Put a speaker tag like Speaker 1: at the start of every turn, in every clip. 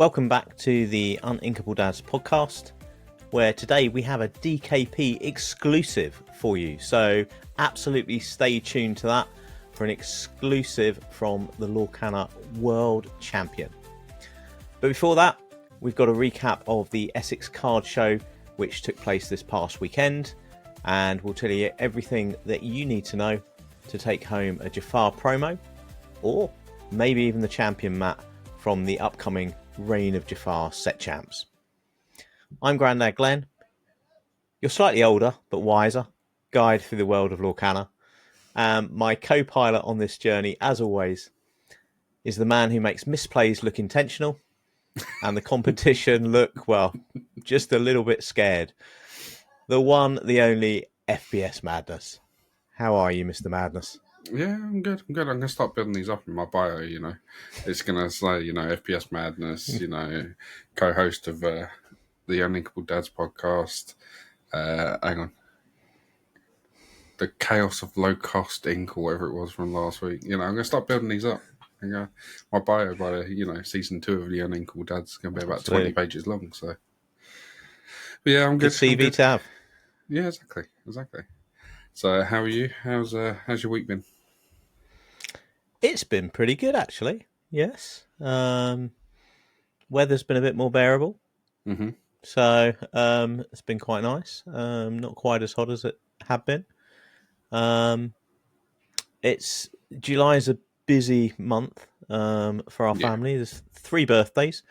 Speaker 1: Welcome back to the Uninkable Dads Podcast, where today we have a DKP exclusive for you. So absolutely stay tuned to that for an exclusive from the Lorcana World Champion. But before that, we've got a recap of the Essex Card Show, which took place this past weekend, and we'll tell you everything that you need to know to take home a Jafar promo, or maybe even the champion mat from the upcoming Reign of Jafar Set Champs. I'm Grandad Glenn, your slightly older but wiser guide through the world of Lorcana. My co-pilot on this journey, as always, is the man who makes misplays look intentional and the competition look, well, just a little bit scared. The one, the only FPS Madness. How are you, Mr. Madness?
Speaker 2: Yeah, I'm good. I'm going to start building these up in my bio, It's going to say, FPS Madness, co-host of the Uninkable Dads Podcast. Hang on. The Chaos of Low-Cost Ink, or whatever it was from last week. I'm going to start building these up. My bio by, season 2 of the Uninkable Dads is going to be about 20 pages long, so. But yeah, I'm good.
Speaker 1: Good CV to have.
Speaker 2: Yeah, exactly. So, how are you? How's your week been?
Speaker 1: It's been pretty good, actually. Yes. Weather's been a bit more bearable.
Speaker 2: Mm-hmm.
Speaker 1: So, it's been quite nice. Not quite as hot as it had been. July's a busy month for our family. There's 3 birthdays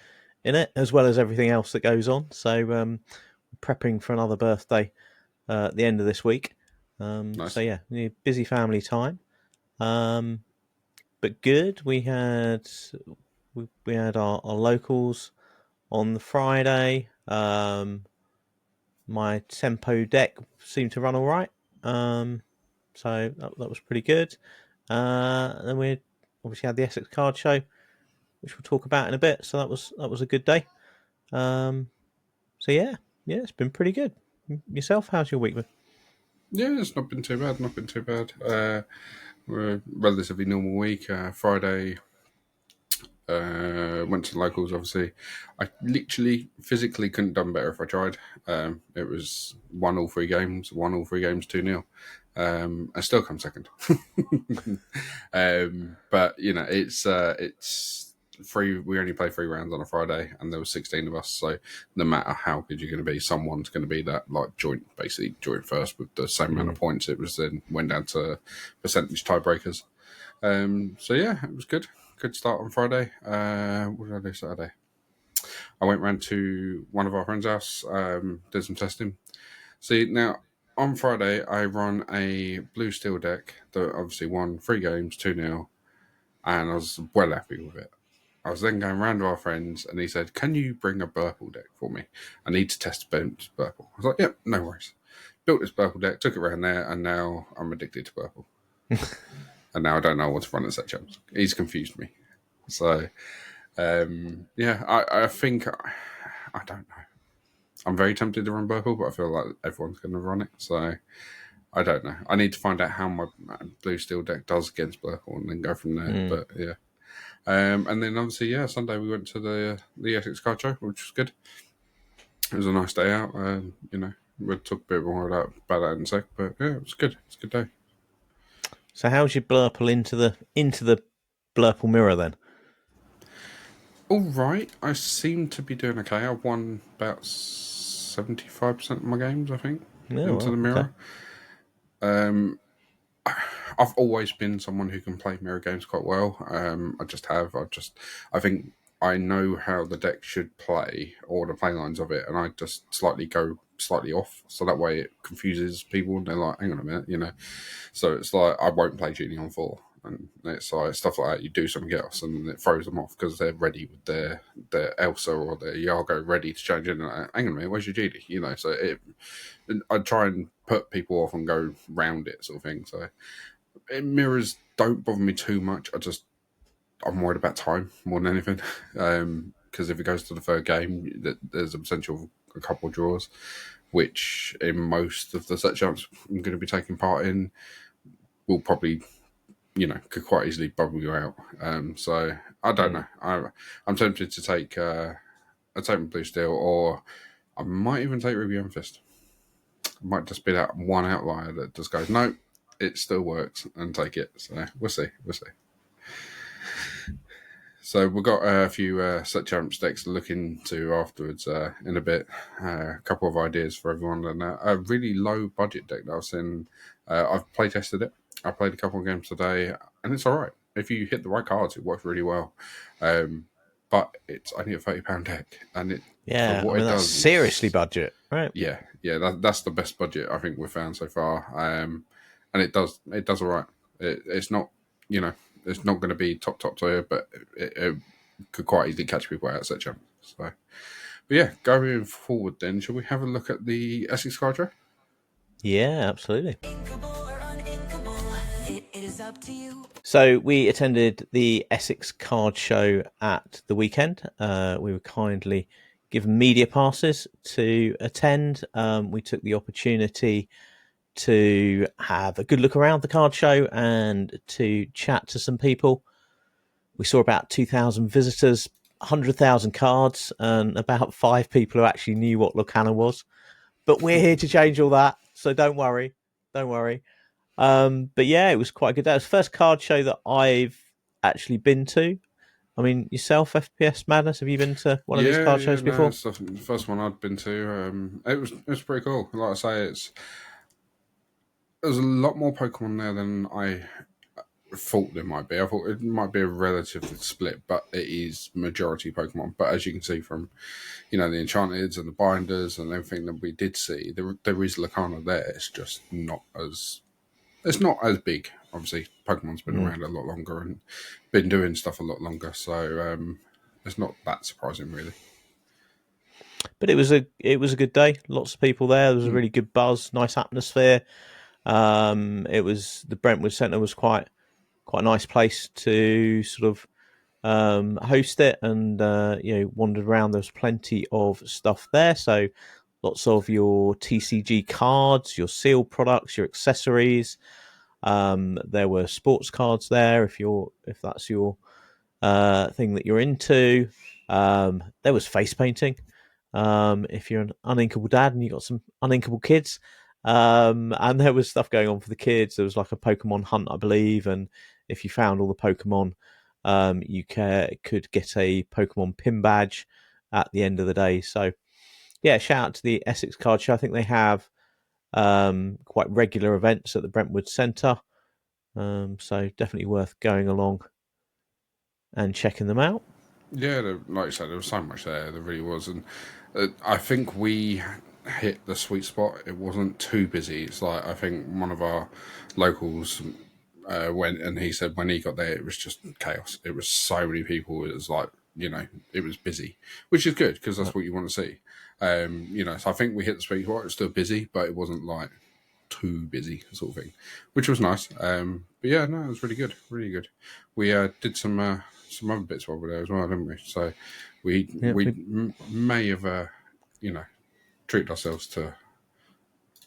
Speaker 1: in it, as well as everything else that goes on. So, prepping for another birthday at the end of this week.
Speaker 2: Nice.
Speaker 1: So yeah, busy family time, but good. We had our locals on the Friday. My tempo deck seemed to run all right, so that was pretty good. And then we obviously had the Essex Card Show, which we'll talk about in a bit. So that was a good day. So yeah, it's been pretty good. Yourself, how's your week been?
Speaker 2: Yeah, it's not been too bad. We're a relatively normal week. Friday, went to the locals, obviously. I literally, physically couldn't have done better if I tried. It was 1 all 3 games, 2-0. I still come second. But, it's free. We only play 3 rounds on a Friday, and there were 16 of us. So no matter how good you're going to be, someone's going to be that joint first with the same amount of points. It was then went down to percentage tiebreakers. So yeah, it was good. Good start on Friday. What did I do Saturday? I went round to one of our friends' house, did some testing. See, now on Friday I run a blue steel deck that obviously won 3 games, 2-0, and I was well happy with it. I was then going round to our friends, and he said, "Can you bring a Burple deck for me? I need to test Burple." I was like, "Yep, no worries." Built this Burple deck, took it around there, and now I'm addicted to Burple. And now I don't know what to run at Set Champs. He's confused me. So, I think, I don't know. I'm very tempted to run Burple, but I feel like everyone's going to run it. So, I don't know. I need to find out how my blue steel deck does against Burple and then go from there. But yeah. And then obviously, Sunday we went to the Essex Card Show, which was good. It was a nice day out. We'll talk a bit more about that in a sec. But yeah, it was good. It's a good day.
Speaker 1: So how's your Blurple into the Blurple mirror then?
Speaker 2: All right. I seem to be doing okay. I've won about 75% of my games, I think, into the mirror. Okay. I've always been someone who can play mirror games quite well. I think I know how the deck should play, or the play lines of it, and I just go slightly off, so that way it confuses people, and they're like, hang on a minute, So it's like, I won't play Genie on 4, and it's like stuff like that. You do something else, and it throws them off, because they're ready with their Elsa or their Yago ready to change in, and like, hang on a minute, where's your Genie? So I try and put people off and go round it, sort of thing. So mirrors don't bother me too much. I'm worried about time more than anything, because if it goes to the 3rd game, there's a potential a couple of draws, which in most of the set champs I'm going to be taking part in will probably could quite easily bubble you out. So I don't know. I'm tempted to take a Blue Steel, or I might even take Ruby Amethyst. It might just be that one outlier that just goes, no, it still works, and take it. So we'll see. So we've got a few set champs decks to look into afterwards in a bit. A couple of ideas for everyone, and a really low budget deck that I've seen. I've play tested it. I played a couple of games today, and it's all right. If you hit the right cards, it works really well. But it's only a £30 deck, and it
Speaker 1: Yeah,
Speaker 2: for what it
Speaker 1: that's
Speaker 2: does,
Speaker 1: seriously budget, right?
Speaker 2: Yeah. That's the best budget I think we've found so far. And it does all right. It's not it's not going to be top tier, but it could quite easily catch people out such a. So, but yeah, going forward, then shall we have a look at the Essex Card Show?
Speaker 1: Yeah, absolutely. So we attended the Essex Card Show at the weekend. We were kindly given media passes to attend. We took the opportunity to have a good look around the card show and to chat to some people. We saw about 2,000 visitors, 100,000 cards, and about 5 people who actually knew what Lorcana was. But we're here to change all that, so don't worry. But yeah, it was quite a good day. It was the first card show that I've actually been to. I mean, yourself, FPS Madness, have you been to one of these card shows before?
Speaker 2: It's the first one I'd been to. It was pretty cool. Like I say, there's a lot more Pokemon there than I thought there might be. I thought it might be a relative split, but it is majority Pokemon. But as you can see from, the Enchanteds and the Binders and everything that we did see, there is Lorcana there. It's just not as big. Obviously, Pokemon's been around a lot longer and been doing stuff a lot longer, so it's not that surprising, really.
Speaker 1: But it was a good day. Lots of people there. There was a really good buzz, nice atmosphere. It was the Brentwood Centre was quite a nice place to sort of host it, and wandered around. There was plenty of stuff there, so lots of your TCG cards, your sealed products, your accessories. There were sports cards there if that's your thing that you're into. There was face painting. If you're an uninkable dad and you got some uninkable kids, and there was stuff going on for the kids. There was like a Pokemon hunt, I believe, and if you found all the Pokemon, you could get a Pokemon pin badge at the end of the day. So yeah, shout out to the Essex Card Show. I think they have quite regular events at the Brentwood Centre, so definitely worth going along and checking them out.
Speaker 2: Yeah, like you said, there was so much there. There really was, and I think we hit the sweet spot. It wasn't too busy. It's like, I think one of our locals went, and he said when he got there, it was just chaos. It was so many people. It was like, it was busy, which is good because that's what you want to see. So I think we hit the sweet spot. It was still busy, but it wasn't like too busy sort of thing, which was nice. But yeah, no, it was really good, really good. We did some other bits while we were there as well, didn't we? So we may have treated ourselves to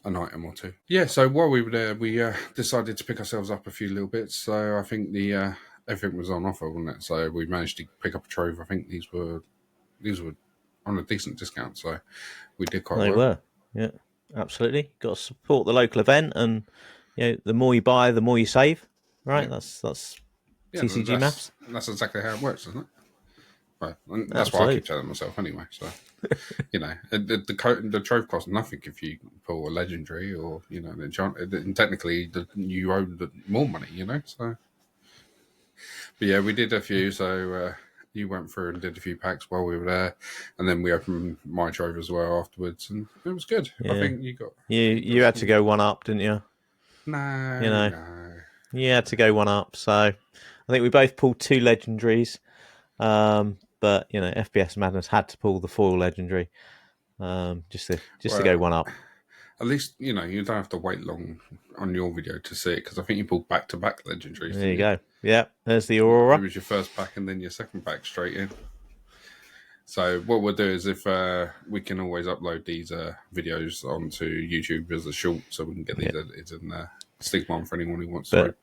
Speaker 2: an item or two. Yeah, so while we were there, we decided to pick ourselves up a few little bits. So I think the everything was on offer, wasn't it? So we managed to pick up a trove. I think these were on a decent discount, so we did quite well.
Speaker 1: They were, yeah, absolutely. Got to support the local event, and the more you buy, the more you save. Right? Yeah. That's TCG maths.
Speaker 2: That's exactly how it works, isn't it? Right. And that's what I keep telling myself anyway. So, the trove costs nothing if you pull a legendary or an enchanted. And technically, you owe more money. So. But yeah, we did a few. So you went through and did a few packs while we were there, and then we opened my trove as well afterwards, and it was good. Yeah. I think you got
Speaker 1: you had to go one up, didn't you?
Speaker 2: No,
Speaker 1: no. You had to go one up. So I think we both pulled 2 legendaries. But FPS Madness had to pull the foil legendary, just to go one up.
Speaker 2: At least you don't have to wait long on your video to see it, because I think you pulled back-to-back legendaries.
Speaker 1: There you go. Yeah, there's the Aurora.
Speaker 2: It was your first pack and then your second pack straight in. So what we'll do is, if we can always upload these videos onto YouTube as a short, so we can get these edited and stigma on for anyone who wants to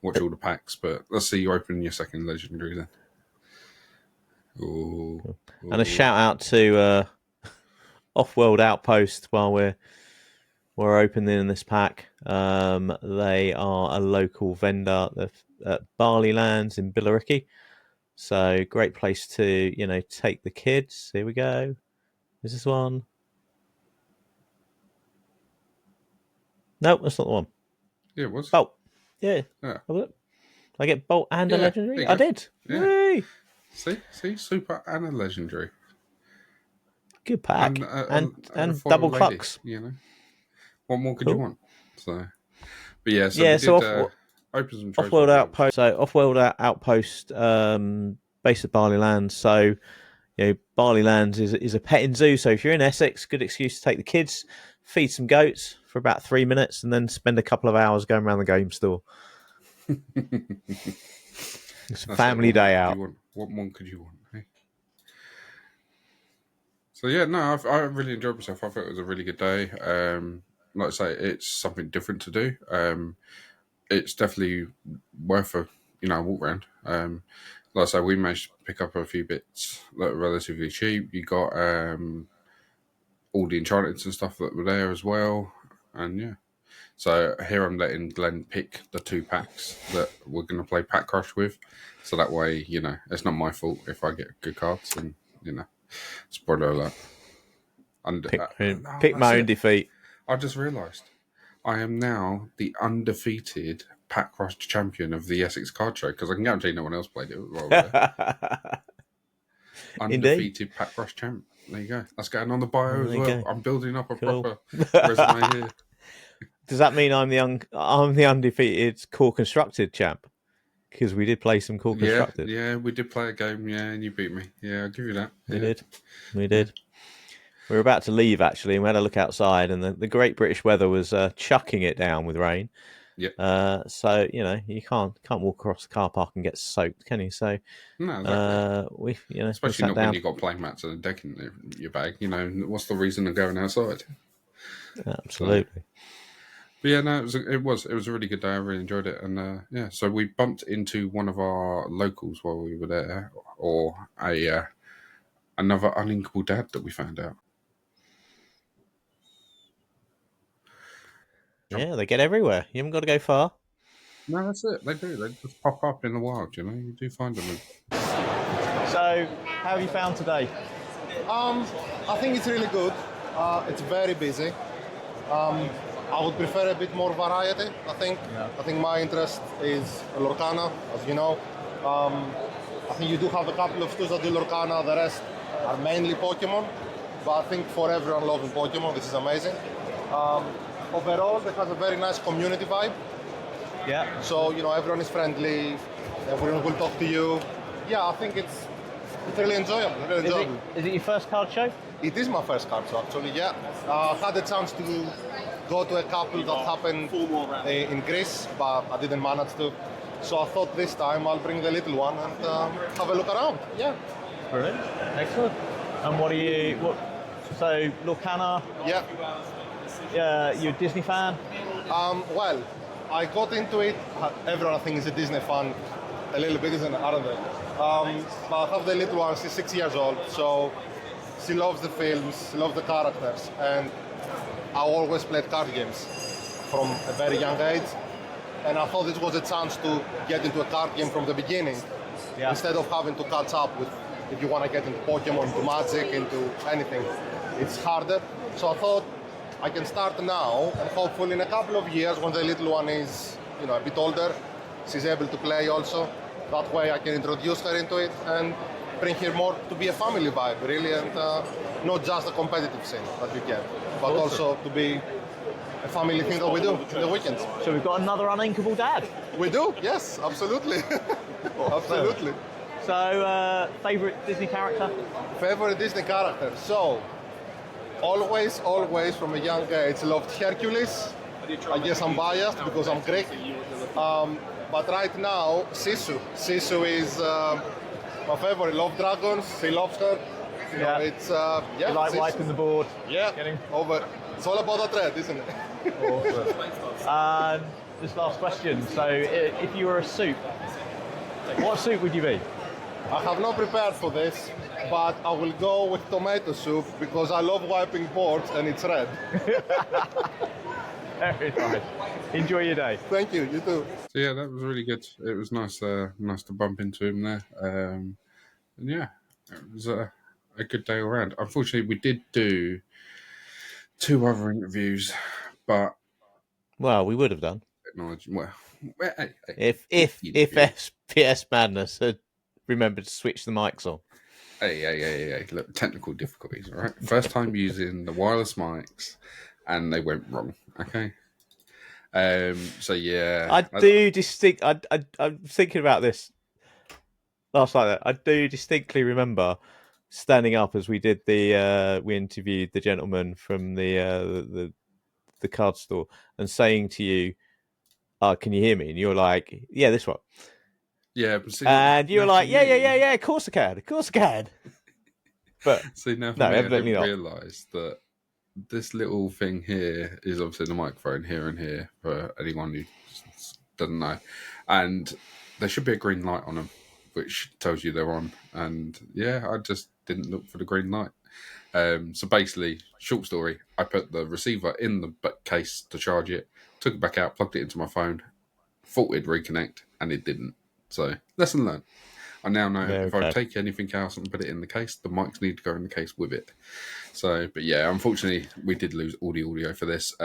Speaker 2: watch all the packs. But let's see you open your second legendary then. Ooh.
Speaker 1: And a shout out to Off-World Outpost while we're opening this pack. They are a local vendor at Barleylands in Billericay. So great place to, take the kids. Here we go. Is this one? No, that's not the one.
Speaker 2: Yeah, it was.
Speaker 1: Bolt. Yeah. I get Bolt and a legendary? I did.
Speaker 2: Yeah.
Speaker 1: Yay.
Speaker 2: See, super and a legendary.
Speaker 1: Good pack. And double clucks.
Speaker 2: What more could you want? So we did open some trades.
Speaker 1: Off-World Outpost. So Off-World Outpost, based at Barleylands. So Barleylands is a petting zoo. So if you're in Essex, good excuse to take the kids, feed some goats for about 3 minutes, and then spend a couple of hours going around the game store. It's a family day out.
Speaker 2: What more could you want? Hey? So I really enjoyed myself. I thought it was a really good day. Like I say, it's something different to do. It's definitely worth a walk around. Like I say, we managed to pick up a few bits that were relatively cheap. You got all the enchantments and stuff that were there as well, and So here I'm letting Glenn pick the 2 packs that we're going to play Pack Crush with, so that way it's not my fault if I get good cards, and spoiler alert.
Speaker 1: Pick my own defeat.
Speaker 2: I just realised I am now the undefeated Pack Crush champion of the Essex Card Show, because I can guarantee no one else played it while there. Undefeated Pack Crush champ. There you go. That's going on the bio as well. I'm building up a proper resume here.
Speaker 1: Does that mean I'm the undefeated core constructed champ? Because we did play some core constructed.
Speaker 2: Yeah, we did play a game. Yeah, and you beat me. Yeah, I'll give you that.
Speaker 1: We did. We were about to leave actually, and we had a look outside, and the Great British weather was chucking it down with rain.
Speaker 2: Yeah.
Speaker 1: So you can't walk across the car park and get soaked, can you? So
Speaker 2: no, exactly.
Speaker 1: Especially
Speaker 2: not when you got playing mats and a deck in your bag. What's the reason of going outside?
Speaker 1: Absolutely.
Speaker 2: But it was a really good day. I really enjoyed it, and so we bumped into one of our locals while we were there, or another uninkable dad that we found out.
Speaker 1: Yeah, they get everywhere. You haven't got to go far.
Speaker 2: No, that's it. They do. They just pop up in the wild. You do find them.
Speaker 3: So, how have you found today? I think it's really good. It's very busy. I would prefer a bit more variety, I think. Yeah. I think my interest is Lorcana, as you know. I think you do have a couple of tools that do Lorcana, the rest are mainly Pokemon. But I think for everyone loving Pokemon, this is amazing. Overall, it has a very nice community vibe.
Speaker 1: Yeah.
Speaker 3: So, everyone is friendly, everyone will talk to you. Yeah, I think it's really enjoyable.
Speaker 1: Is it your first card show?
Speaker 3: It is my first card show, actually, yeah. I had a chance to go to a couple that happened in Greece, but I didn't manage to. So I thought this time I'll bring the little one and have a look around. Yeah.
Speaker 1: Brilliant. Excellent. And so Lorcana?
Speaker 3: Yeah.
Speaker 1: You're a Disney fan?
Speaker 3: Well, I got into it. Everyone I think is a Disney fan a little bit, isn't it? Aren't they? But I have the little one, she's 6 years old, so she loves the films, she loves the characters, and I always played card games from a very young age, and I thought this was a chance to get into a card game from the beginning, instead of having to catch up with, if you want to get into Pokemon, into Magic, into anything. It's harder, so I thought I can start now, and hopefully in a couple of years, when the little one is a bit older, she's able to play also. That way I can introduce her into it and bring her more to be a family vibe, really, and not just a competitive scene that you get, but also to be a family thing that we do in the weekends.
Speaker 1: So we've got another uninkable dad.
Speaker 3: We do, yes, absolutely. Absolutely.
Speaker 1: So, favourite Disney character?
Speaker 3: Favorite Disney character? So, always from a young age loved Hercules. I guess I'm biased because I'm Greek. But right now, Sisu. Sisu is my favorite. Love dragons. She loves her. It's
Speaker 1: you like
Speaker 3: Sisu.
Speaker 1: wiping the board.
Speaker 3: Yeah. Over. It's all about the thread, isn't it?
Speaker 1: Awesome. this last question. So, if you were a soup, what soup would you be?
Speaker 3: I have not prepared for this, but I will go with tomato soup because I love wiping boards and it's red.
Speaker 1: Very nice. Enjoy your day.
Speaker 3: Thank you. You too.
Speaker 2: So yeah, that was really good. It was nice to bump into him there. And yeah, it was a good day all around. Unfortunately, we did do 2 other interviews, but
Speaker 1: Well, we would have done if FPS Madness had remembered to switch the mics on.
Speaker 2: Hey! Look, technical difficulties. All right, first time using the wireless mics, and they went wrong. Okay. So yeah, I'm
Speaker 1: thinking about this last night. I do distinctly remember standing up as we did we interviewed the gentleman from the card store and saying to you, can you hear me? And you're like, yeah, this one.
Speaker 2: Yeah,
Speaker 1: and you're like, yeah, of course I can. But
Speaker 2: see, now
Speaker 1: no, evidently not.
Speaker 2: Realised that this little thing here is obviously the microphone here and here for anyone who doesn't know, and there should be a green light on them, which tells you they're on. And yeah, I just didn't look for the green light. So basically, short story, I put the receiver in the case to charge it, took it back out, plugged it into my phone, thought it'd reconnect, and it didn't. So, lesson learned. I now know if I take anything else and put it in the case, the mics need to go in the case with it. So, but yeah, unfortunately, we did lose all the audio for this.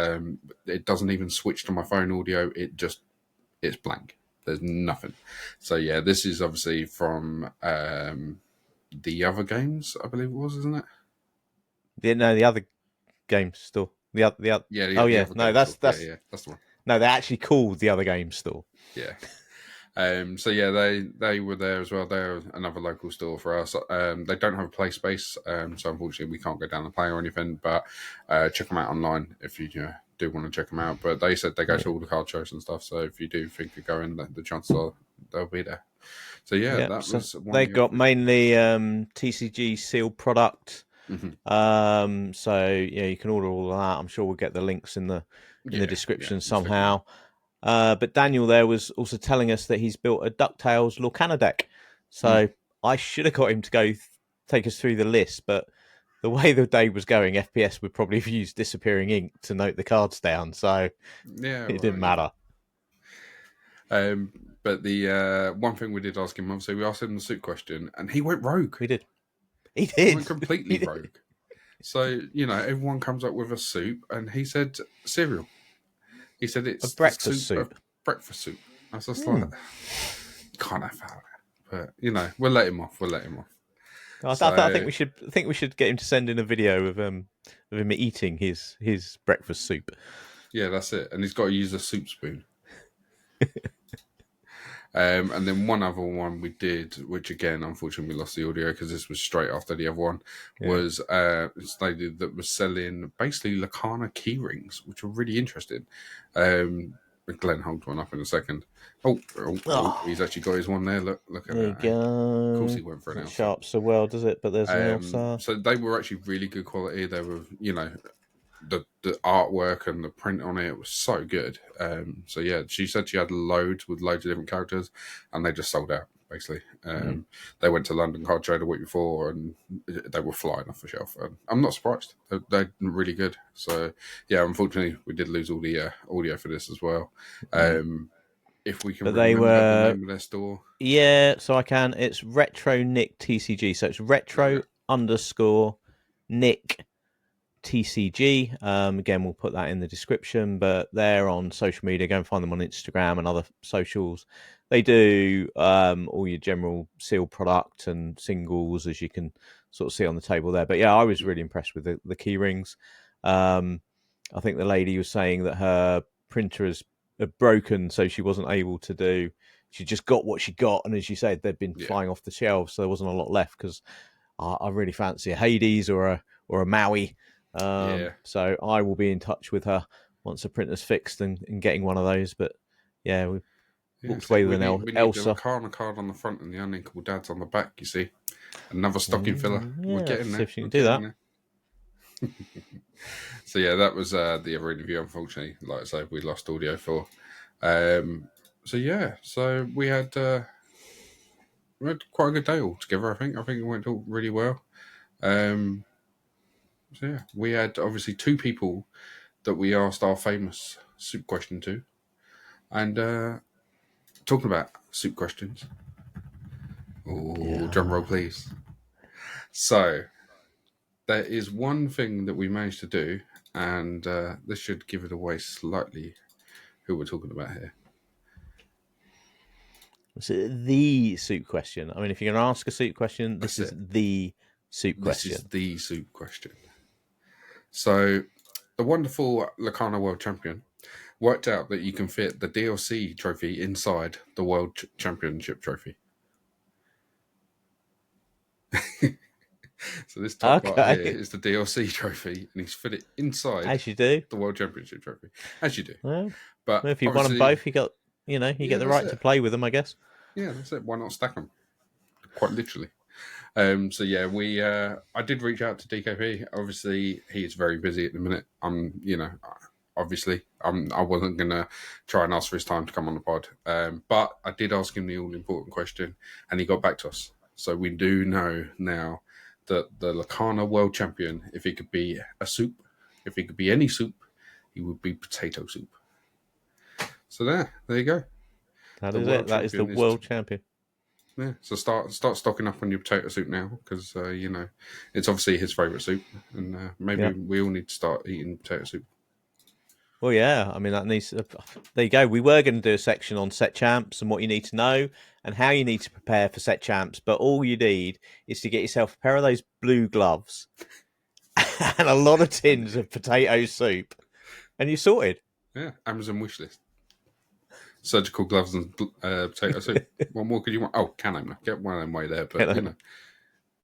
Speaker 2: It doesn't even switch to my phone audio. It's blank. There's nothing. So yeah, this is obviously from the other games, I believe it was, isn't it?
Speaker 1: Yeah, no, the other game store. The other. No, that's the one. No, they're actually called the other game store.
Speaker 2: Yeah. So yeah, they were there as well. They're another local store for us. They don't have a play space, so unfortunately we can't go down and play or anything. But check them out online if you do want to check them out. But they said they go to all the card shows and stuff. So if you do think of going, the chances are they'll be there. So yeah, that was.
Speaker 1: They got mainly TCG sealed product.
Speaker 2: Mm-hmm.
Speaker 1: So yeah, you can order all of that. I'm sure we'll get the links in the description somehow. But Daniel there was also telling us that he's built a DuckTales Lorcana deck. So I should have got him to go take us through the list, but the way the day was going, FPS would probably have used disappearing ink to note the cards down. So it didn't matter.
Speaker 2: But the one thing we did ask him, obviously, we asked him the suit question, and he went rogue.
Speaker 1: We did.
Speaker 2: He went completely rogue. So, everyone comes up with a soup, and he said cereal. He said it's
Speaker 1: a breakfast soup.
Speaker 2: Breakfast soup. I was just like, can't have that. But, we'll let him off.
Speaker 1: I think we should get him to send in a video of him eating his breakfast soup.
Speaker 2: Yeah, that's it. And he's got to use a soup spoon. And then one other one we did, which again, unfortunately, we lost the audio because this was straight after the other one, was a lady that was selling basically Lorcana Key Rings, which were really interesting. Glenn holds one up in a second. Oh, he's actually got his one there. Look at
Speaker 1: there
Speaker 2: that.
Speaker 1: There you go.
Speaker 2: Of course he went for an Elsa.
Speaker 1: Sharp so well, does it? But there's an Elsa.
Speaker 2: So they were actually really good quality. They were, the artwork and the print on it was so good. So yeah, she said she had loads with loads of different characters, and they just sold out basically. They went to London Card Show the week before, and they were flying off the shelf. And I'm not surprised; they're really good. So yeah, unfortunately, we did lose all the audio for this as well. If we can remember the name of their store,
Speaker 1: so I can. It's Retro Nick TCG. So it's retro _ Nick TCG. Again, we'll put that in the description, but they're on social media. Go and find them on Instagram and other socials. They do all your general sealed product and singles, as you can sort of see on the table there. But yeah, I was really impressed with the key rings. I think the lady was saying that her printer is broken, so she wasn't able to do. She just got what she got, and as you said, they'd been flying off the shelves, so there wasn't a lot left. Because I really fancy a Hades or a Maui. So I will be in touch with her once the printer's fixed and getting one of those. But yeah, we walked away with an Elsa.
Speaker 2: The Lorcana card on the front and the Uninkable Dads on the back. You see, another stocking filler. We're getting there.
Speaker 1: See if you can do that.
Speaker 2: So yeah, that was the other interview. Unfortunately, like I said, we lost audio for. So yeah, so we had quite a good day all together. I think it went all really well. So yeah, we had obviously 2 people that we asked our famous soup question to, and talking about soup questions. Oh, drum roll, please. So there is one thing that we managed to do, and this should give it away slightly who we're talking about here.
Speaker 1: So the soup question. I mean, if you're going to ask a soup question, this is the soup question.
Speaker 2: This is the soup question. So the wonderful Lorcana World Champion worked out that you can fit the DLC trophy inside the World Championship trophy. So this top part here is the DLC trophy, and he's fit it inside
Speaker 1: as you do
Speaker 2: the World Championship trophy, as you do.
Speaker 1: Well,
Speaker 2: but
Speaker 1: if you won them both, you got you get the right to play with them, I guess.
Speaker 2: Yeah, that's it. Why not stack them? Quite literally. So yeah, I did reach out to DKP. Obviously, he is very busy at the minute. Obviously, I wasn't gonna try and ask for his time to come on the pod. But I did ask him the all important question, and he got back to us. So we do know now that the Lorcana World Champion, if he could be a soup, if he could be any soup, he would be potato soup. So there you go.
Speaker 1: That is it. That is the world champion.
Speaker 2: Yeah, so start stocking up on your potato soup now, because it's obviously his favourite soup, and maybe we all need to start eating potato soup.
Speaker 1: Well, yeah, I mean that needs. There you go. We were going to do a section on set champs and what you need to know and how you need to prepare for set champs, but all you need is to get yourself a pair of those blue gloves and a lot of tins of potato soup, and you're sorted.
Speaker 2: Yeah, Amazon wishlist. Surgical gloves and potato soup. What more could you want? Oh, can opener. Get one of them way there, but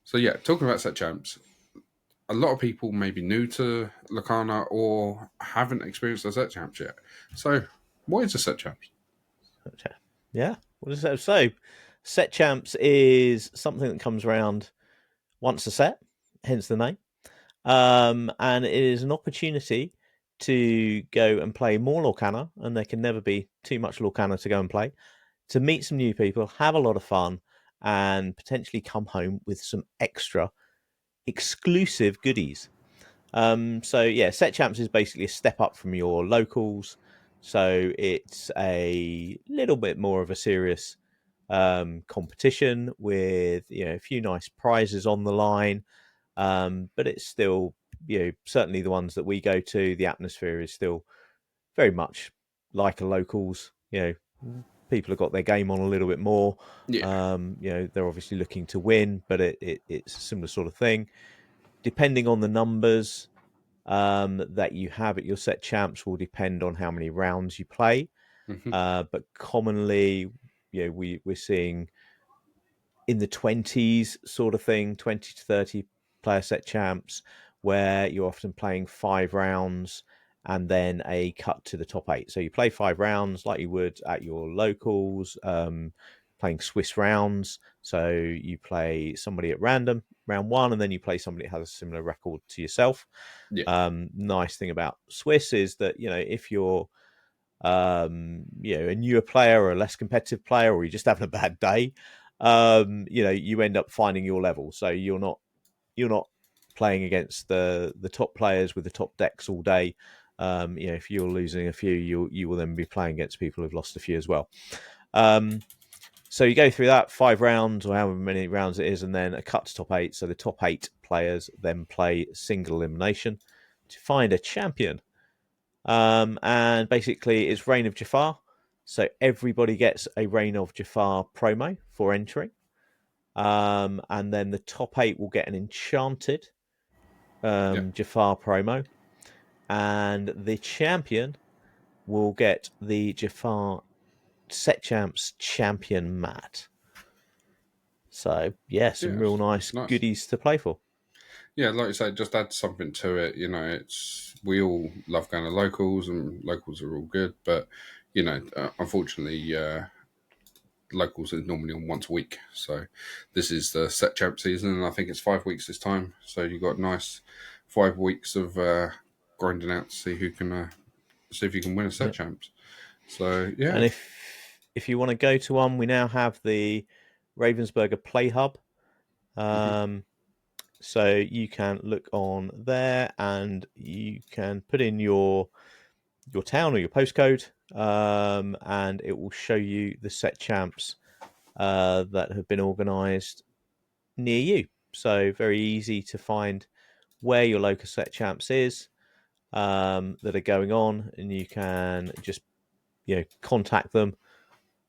Speaker 2: So yeah, talking about set champs, a lot of people may be new to Lorcana or haven't experienced the set champs yet. So, what is a set champs?
Speaker 1: Yeah, what is that? So, set champs is something that comes around once a set, hence the name, and it is an opportunity to go and play more Lorcana, and there can never be too much Lorcana to go and play, to meet some new people, have a lot of fun, and potentially come home with some extra exclusive goodies. So yeah, set champs is basically a step up from your locals, so it's a little bit more of a serious competition with a few nice prizes on the line, but it's still certainly the ones that we go to, the atmosphere is still very much like a locals. People have got their game on a little bit more. They're obviously looking to win, but it's a similar sort of thing. Depending on the numbers that you have at your set champs will depend on how many rounds you play. But commonly, we're seeing in the 20s sort of thing, 20 to 30 player set champs, where you're often playing 5 rounds and then a cut to the top 8. So you play 5 rounds like you would at your locals, playing Swiss rounds. So you play somebody at random, round 1, and then you play somebody that has a similar record to yourself. Nice thing about Swiss is that, if you're a newer player or a less competitive player, or you're just having a bad day, you end up finding your level. So you're not playing against the top players with the top decks all day. If you're losing a few, you will then be playing against people who've lost a few as well. So you go through that 5 rounds or however many rounds it is, and then a cut to top 8. So the top 8 players then play single elimination to find a champion. And basically it's Reign of Jafar. So everybody gets a Reign of Jafar promo for entry. And then the top 8 will get an enchanted Jafar promo. And the champion will get the Jafar Set Champs champion mat. So some real nice goodies to play for.
Speaker 2: Yeah, like you say, just add something to it. We all love going to locals, and locals are all good, but unfortunately, locals are normally on once a week. So this is the set champ season, and I think it's 5 weeks this time. So you've got nice 5 weeks of grinding out to see if you can win a set champs. So yeah,
Speaker 1: And if you want to go to one, we now have the Ravensburger PlayHub. So you can look on there, and you can put in your town or your postcode, and it will show you the set champs that have been organised near you. So very easy to find where your local set champs is that are going on, and you can just contact them,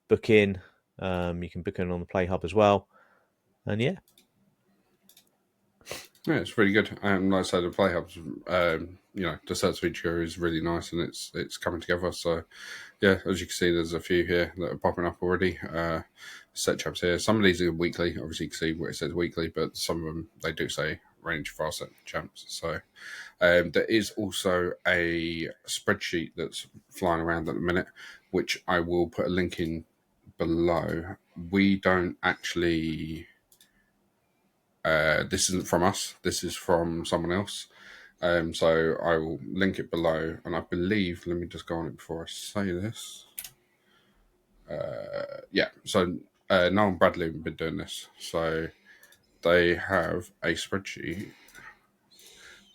Speaker 1: book in. You can book in on the PlayHub as well, and yeah,
Speaker 2: it's really good. And like I said, the PlayHub's, the search feature is really nice, and it's coming together. So yeah, as you can see, there's a few here that are popping up already. Set champs here. Some of these are weekly. Obviously, you can see where it says weekly, but some of them they do say range for our set champs. So there is also a spreadsheet that's flying around at the minute, which I will put a link in below. We don't actually. This isn't from us. This is from someone else. So I will link it below, and I believe. Let me just go on it before I say this. So Noel and Bradley have been doing this. So they have a spreadsheet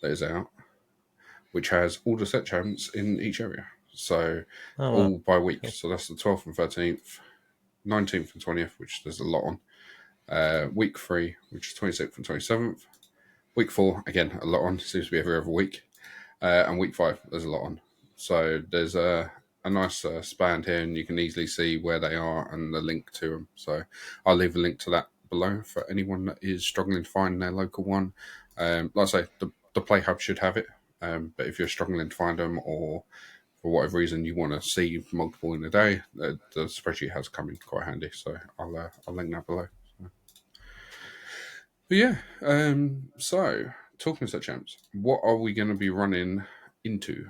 Speaker 2: that is out, which has all the set champs in each area. So all by week. Okay. So that's the 12th and 13th, 19th and 20th, which there's a lot on. Week 3, which is 26th and 27th. Week 4, again, a lot on. Seems to be every other week. And week 5, there's a lot on. So there's a nice span here, and you can easily see where they are and the link to them. So I'll leave a link to that below for anyone that is struggling to find their local one. Like I say, the PlayHub should have it. But if you're struggling to find them, or for whatever reason you want to see multiple in a day, the spreadsheet has come in quite handy. So I'll link that below. But yeah, so talking set champs, what are we going to be running into?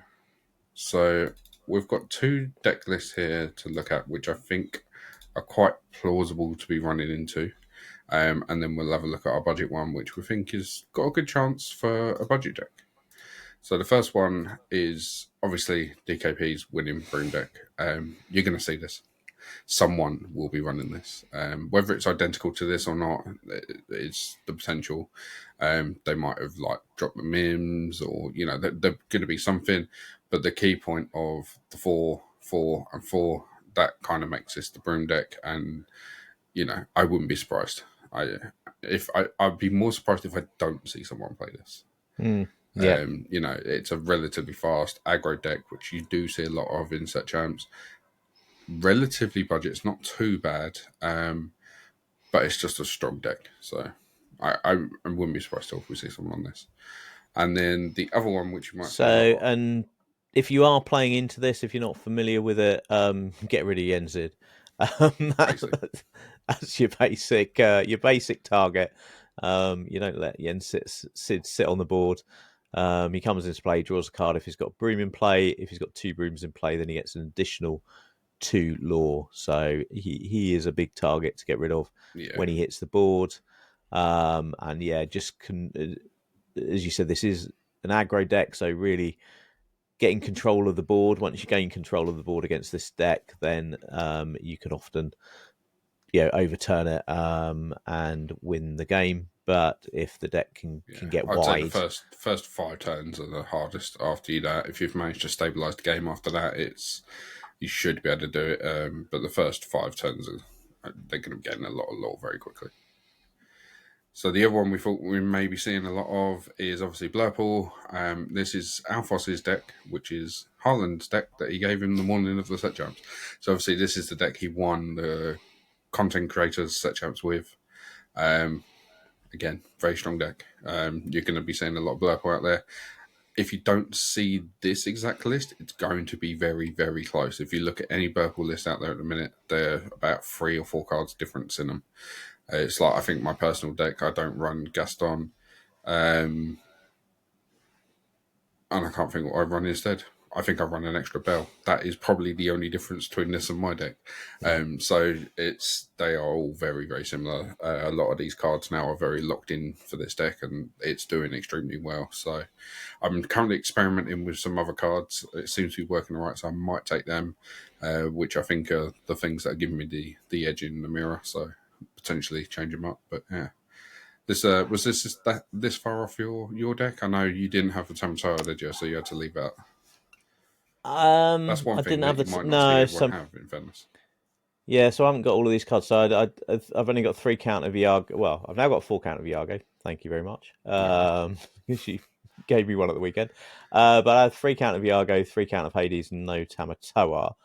Speaker 2: So we've got 2 deck lists here to look at, which I think are quite plausible to be running into. And then we'll have a look at our budget one, which we think has got a good chance for a budget deck. So the first one is obviously DKP's winning Broom deck. You're going to see this. Someone will be running this. Whether it's identical to this or not, it's the potential. They might have dropped the mims, or they're going to be something. But the key point of the 4, 4, and 4, that kind of makes this the Broom deck. And I wouldn't be surprised. I'd be more surprised if I don't see someone play this.
Speaker 1: Yeah.
Speaker 2: It's a relatively fast aggro deck, which you do see a lot of in set champs. Relatively budget, it's not too bad, but it's just a strong deck. So I wouldn't be surprised if we see someone on this. And then the other one, which you might
Speaker 1: and if you are playing into this, if you're not familiar with it, get rid of Yenzid. That's your basic target. You don't let Sid sit on the board. He comes into play, draws a card if he's got a broom in play. If he's got 2 brooms in play, then he gets an additional 2 lore. So he is a big target to get rid of when he hits the board. And as you said, this is an aggro deck, so really getting control of the board. Once you gain control of the board against this deck, then you can often overturn it and win the game. But if the deck can get
Speaker 2: I'd
Speaker 1: wide,
Speaker 2: say the first 5 turns are the hardest. After that, if you've managed to stabilize the game after that, you should be able to do it. But the first 5 turns they're going to be getting a lot of lore very quickly. So the other one we thought we may be seeing a lot of is obviously Blurp. This is Alphonse's deck, which is Harlan's deck that he gave him the morning of the set champs. So obviously this is the deck he won the content creators set champs with. Again, very strong deck. You're going to be seeing a lot of Blurp out there. If you don't see this exact list, it's going to be very, very close. If you look at any Burple list out there at the minute, they're about 3 or 4 cards difference in them. It's I think my personal deck, I don't run Gaston. And I can't think what I run instead. I think I run an extra bell. That is probably the only difference between this and my deck. So they are all very, very similar. A lot of these cards now are very locked in for this deck, and it's doing extremely well. So I'm currently experimenting with some other cards. It seems to be working all right, so I might take them, which I think are the things that are giving me the edge in the mirror. So potentially change them up. But yeah. Was this far off your deck? I know you didn't have the Tamatoa, did you? So you had to leave out. That's one
Speaker 1: I
Speaker 2: thing
Speaker 1: didn't
Speaker 2: that
Speaker 1: have
Speaker 2: you might not see everyone have in fairness.
Speaker 1: Yeah, so I haven't got all of these cards. So I've only got 3 count of Iago. Well, I've now got 4 count of Iago. Thank you very much. She gave me one at the weekend. But I had 3 count of Iago, 3 count of Hades, and no Tamatoa.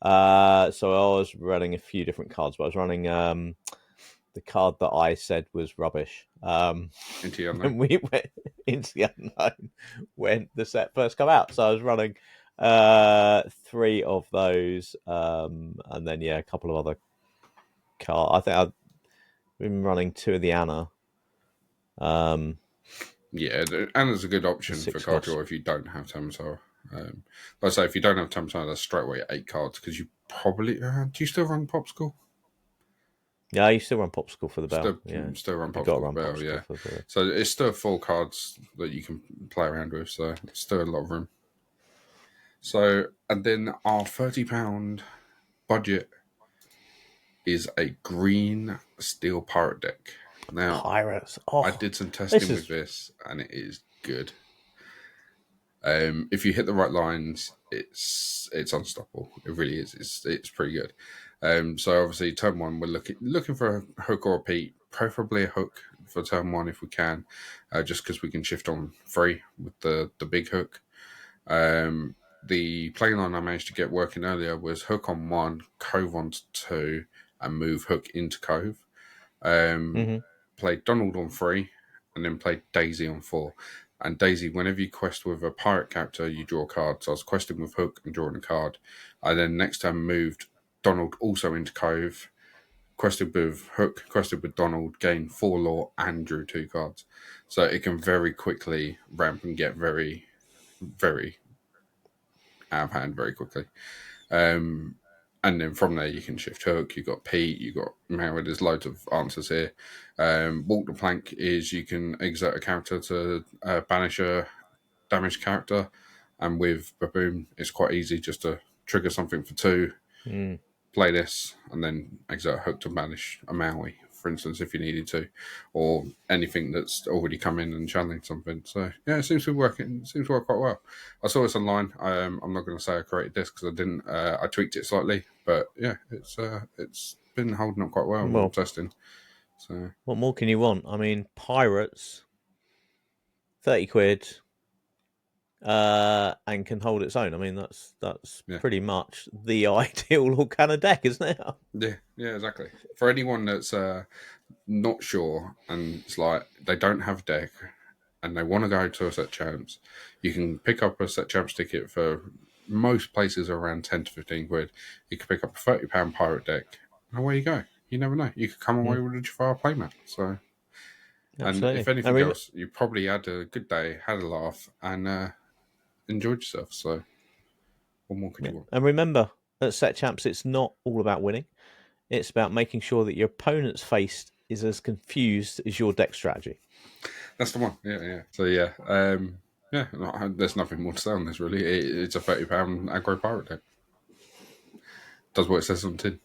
Speaker 1: So I was running a few different cards, but I was running the card that I said was rubbish.
Speaker 2: Into the unknown.
Speaker 1: We went into the unknown when the set first come out. So I was running 3 of those, and then a couple of other cards. I think I've been running 2 of the Anna.
Speaker 2: Yeah, Anna's a good option for card draw if you don't have Tamatoa. But I say if you don't have Tamatoa, that's straight away 8 cards because you probably do you still run Popsicle?
Speaker 1: Yeah, you still run Popsicle for the bell.
Speaker 2: Still run Popsicle for the bell, yeah. So it's still 4 cards that you can play around with, so it's still a lot of room. So, and then our £30 budget is a green steel pirate deck. Now,
Speaker 1: Pirates.
Speaker 2: I did some testing with this, and it is good. If you hit the right lines, it's unstoppable. It really is. It's pretty good. So obviously, turn 1, we're looking for a hook or a peat, preferably a hook for turn 1 if we can, just because we can shift on free with the big hook. The play line I managed to get working earlier was hook on 1, cove on 2, and move hook into cove. Played Donald on 3, and then played Daisy on 4. And Daisy, whenever you quest with a pirate character, you draw a card. So I was questing with hook and drawing a card. I then next time moved Donald also into cove, quested with hook, quested with Donald, gained 4 lore, and drew 2 cards. So it can very quickly ramp and get very, very out of hand very quickly. And then from there you can shift hook, you've got Pete, you've got Mara, there's loads of answers here. Walk the plank is you can exert a character to banish a damaged character, and with Baboon it's quite easy just to trigger something for 2, play this, and then exert a hook to banish a Maui, for instance, if you needed to, or anything that's already come in and challenged something. So yeah, it seems to be working. It seems to work quite well. I saw this online. I'm not going to say I created this because I didn't. I tweaked it slightly, but yeah, it's been holding up quite well while testing. So
Speaker 1: what more can you want? I mean, pirates, £30, and can hold its own. I mean, that's pretty much the ideal Lorcana deck, isn't it?
Speaker 2: Yeah, exactly. For anyone that's not sure and it's like they don't have a deck and they want to go to a set champs, you can pick up a set champs ticket for most places around 10 to 15 quid. You can pick up a £30 pirate deck, and away you go. You never know. You could come away with a Jafar playmat. So, absolutely. And if anything else, you probably had a good day, had a laugh, and enjoyed yourself. So, what more could you want?
Speaker 1: And remember, at Set Champs, it's not all about winning. It's about making sure that your opponent's face is as confused as your deck strategy.
Speaker 2: That's the one. Yeah. So, there's nothing more to say on this, really. It's a £30 aggro pirate deck. Does what it says on the tin.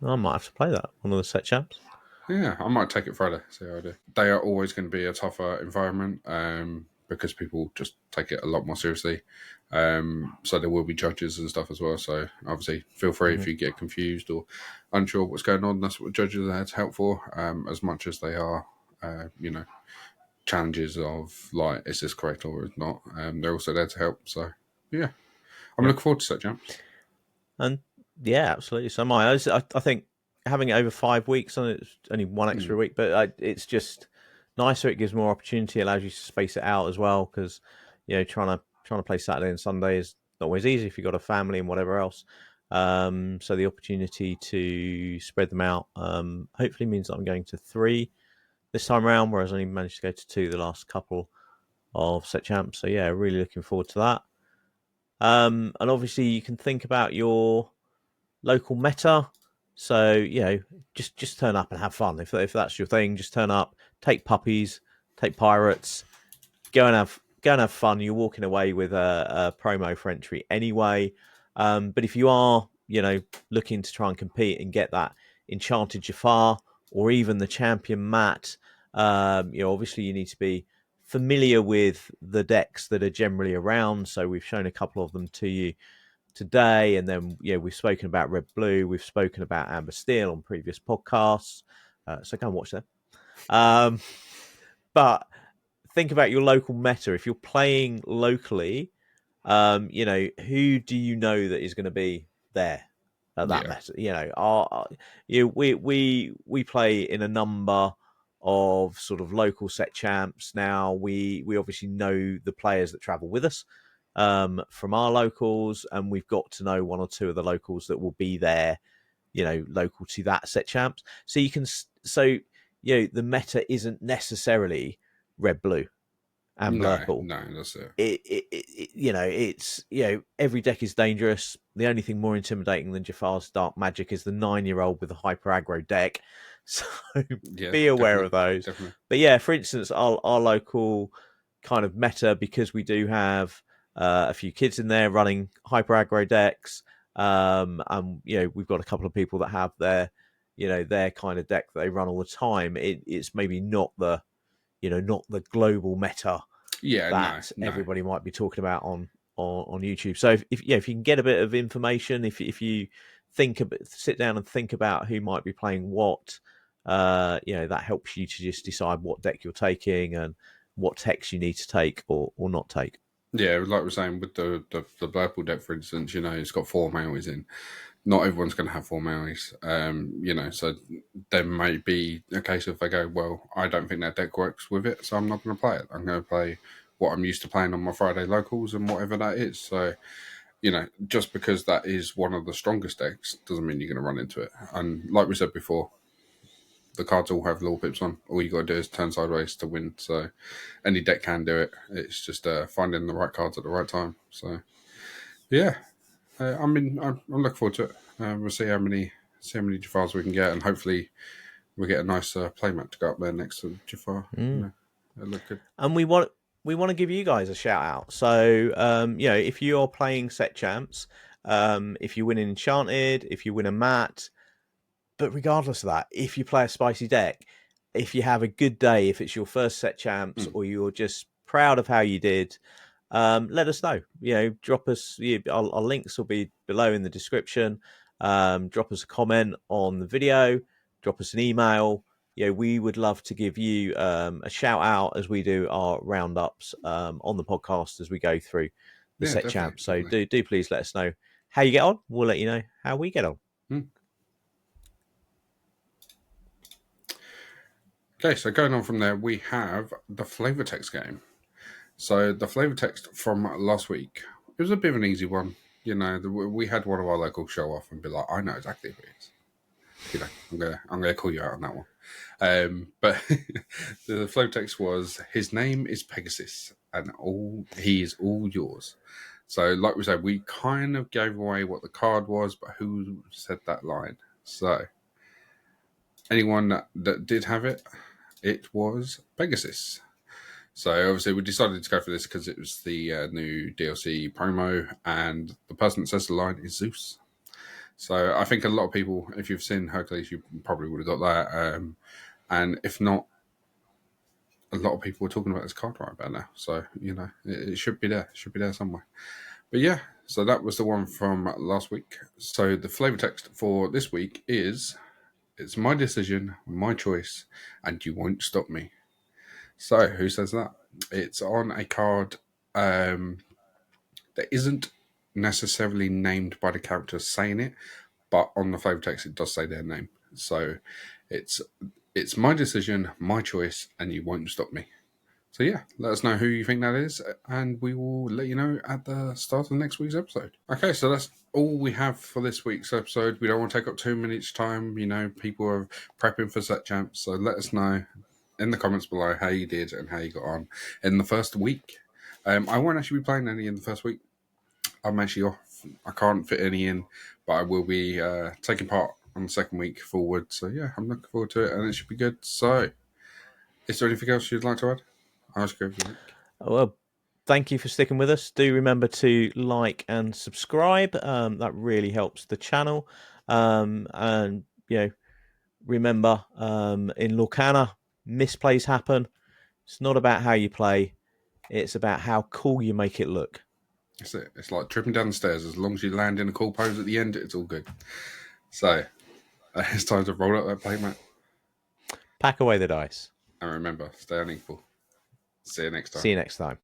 Speaker 1: I might have to play that, one of the Set Champs.
Speaker 2: Yeah, I might take it Friday, see how I do. They are always going to be a tougher environment because people just take it a lot more seriously. So there will be judges and stuff as well. So obviously feel free if you get confused or unsure what's going on. That's what judges are there to help for, as much as they are, challenges of like, is this correct or is not? They're also there to help. So yeah, I'm looking forward to Set Champs.
Speaker 1: And yeah, absolutely. So I think having it over 5 weeks, and it's only one extra week, but it's just nicer. It gives more opportunity, allows you to space it out as well, because trying to play Saturday and Sunday is not always easy if you've got a family and whatever else. So the opportunity to spread them out hopefully means that I'm going to 3 this time around, whereas I only managed to go to 2 the last couple of Set Champs. So yeah, really looking forward to that. And obviously you can think about your local meta. So, you know, just turn up and have fun. If that's your thing, just turn up, take puppies, take pirates, go and have fun. You're walking away with a promo for entry anyway. But if you are, you know, looking to try and compete and get that enchanted Jafar or even the champion mat, you know, obviously you need to be familiar with the decks that are generally around. So we've shown a couple of them to you today, and then we've spoken about red blue, we've spoken about amber steel on previous podcasts, so go and watch them. But think about your local meta. If you're playing locally, you know, who do you know that is going to be there at that meta? You know, we play in a number of sort of local set champs now. We obviously know the players that travel with us from our locals, and we've got to know one or two of the locals that will be there, you know, local to that set champs. So you can, you know, the meta isn't necessarily red blue and Blurp.
Speaker 2: No, that's it.
Speaker 1: It. You know, it's, you know, every deck is dangerous. The only thing more intimidating than Jafar's Dark Magic is the 9-year-old with a hyper aggro deck. So be aware of those.
Speaker 2: Definitely.
Speaker 1: But yeah, for instance, our local kind of meta, because we do have a few kids in there running hyper aggro decks, and you know, we've got a couple of people that have their, you know, their kind of deck that they run all the time. It's maybe not the, you know, not the global meta that everybody might be talking about on YouTube. So if you can get a bit of information, if you sit down and think about who might be playing what, you know, that helps you to just decide what deck you're taking and what techs you need to take or not take.
Speaker 2: Yeah, like we're saying with the Blurple deck, for instance, you know, it's got 4 Maoris in. Not everyone's going to have 4 Maoris, you know, so there may be a case of they go, well, I don't think that deck works with it, so I'm not going to play it. I'm going to play what I'm used to playing on my Friday locals and whatever that is. So, you know, just because that is one of the strongest decks doesn't mean you're going to run into it. And like we said before, the cards all have lore pips on. All you got to do is turn sideways to win. So any deck can do it. It's just finding the right cards at the right time. So, yeah. I mean, I'm looking forward to it. We'll see how many Jafars we can get, and hopefully we'll get a nice playmat to go up there next to Jafar. You know, it'll look good.
Speaker 1: And we want to give you guys a shout out. So, you know, if you're playing set champs, if you win an enchanted, if you win a mat, but regardless of that, if you play a spicy deck, if you have a good day, if it's your first set champs or you're just proud of how you did, let us know. You know, drop us. Our links will be below in the description. Drop us a comment on the video. Drop us an email. You know, we would love to give you a shout out as we do our roundups on the podcast as we go through the set champs. So do please let us know how you get on. We'll let you know how we get on.
Speaker 2: Okay, so going on from there, we have the flavor text game. So the flavor text from last week, it was a bit of an easy one. You know, we had one of our locals show off and be like, I know exactly who it is. You know, I'm gonna call you out on that one. But the flavor text was, his name is Pegasus, and he is all yours. So, like we said, we kind of gave away what the card was, but who said that line? So, anyone that did have it, it was Pegasus. So obviously we decided to go for this because it was the new DLC promo, and the person that says the line is Zeus. So I think a lot of people, if you've seen Hercules, you probably would have got that. And if not, a lot of people were talking about this card right about now. So, you know, it should be there. It should be there somewhere. But yeah, so that was the one from last week. So the flavor text for this week is, it's my decision, my choice, and you won't stop me. So, who says that? It's on a card that isn't necessarily named by the character saying it, but on the flavor text it does say their name. So, it's my decision, my choice, and you won't stop me. So yeah, let us know who you think that is, and we will let you know at the start of next week's episode. Okay, so that's all we have for this week's episode. We don't want to take up too much time. You know, people are prepping for set champs, so let us know in the comments below how you did and how you got on in the first week. I won't actually be playing any in the first week. I'm actually off. I can't fit any in, but I will be taking part on the second week forward. So yeah, I'm looking forward to it, and it should be good. So, is there anything else you'd like to add? I'll just go for the week.
Speaker 1: Well, thank you for sticking with us. Do remember to like and subscribe. That really helps the channel. And remember, in Lorcana, misplays happen. It's not about how you play; it's about how cool you make it look.
Speaker 2: That's it. It's like tripping down the stairs. As long as you land in a cool pose at the end, it's all good. So, it's time to roll up that plate, mate.
Speaker 1: Pack away the dice.
Speaker 2: And remember, stay unequal. See you next time.
Speaker 1: See you next time.